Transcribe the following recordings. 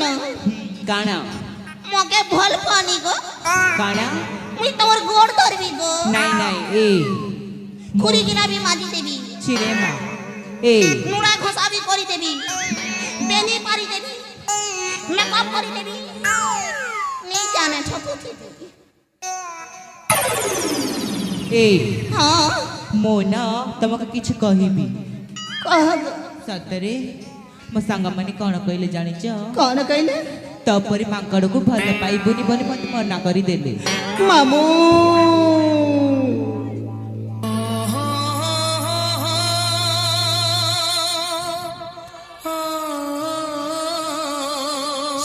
जानो काना मके भल पानी गो काना मुई तोर गोड़ धरबी गो नहीं नहीं ए खुरी गिना भी माजी देबी छिरे मा ए नुड़ा घोसा भी करी देबी बेनी पारी देबी मेकअप करी देबी नहीं जाने ठपू थी ए हां मोना तमक किछ कहिबी कहब सतरे मो सांग माने कोन कहले जानि छ कौन कहले तपरी मांकड़ को भल पाइबुनी बोली मत मना करी देले मामू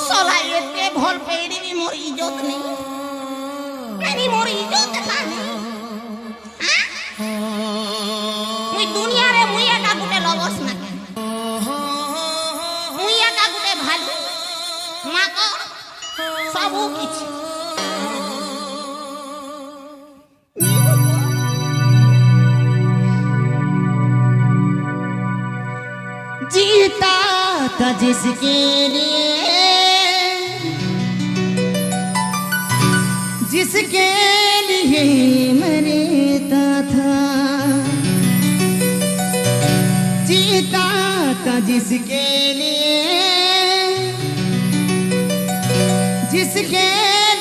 साला एते भल पेड़ी भी मोर इज्जत नहीं मोर इज्जत कानी मुई दुनिया रे मुई एका गुटे लबस ना मुई एका गुटे भालू माको सबू किछि जीता था जिसके लिए मरता था जीता था जिसके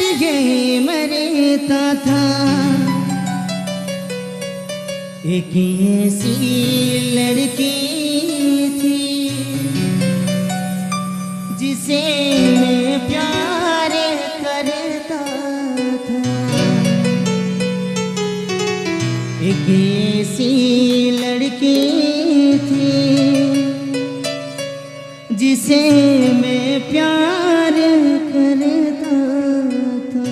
लिए मरता था एक ऐसी लड़की थी जिसे मैं प्यार करता था एक ऐसी लड़की थी जिसे मैं प्यार करता था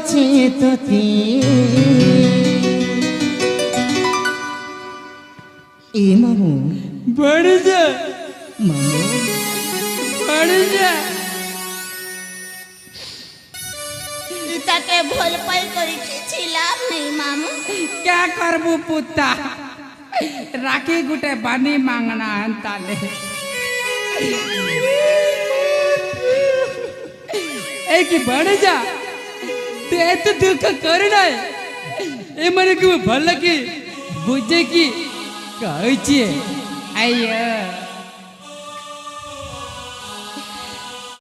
করছে তোতে এ মামু बढ़ जा মামু बढ़ जा তাকে ভুল পাই করে কিছু লাভ নেই মামু। क्या करबू पुत्ता राखी गुटे बनी मांगना ताले एक बढ़ जा ते तो दुख करना है ए मने को भल की बुझे की कहै छी आइया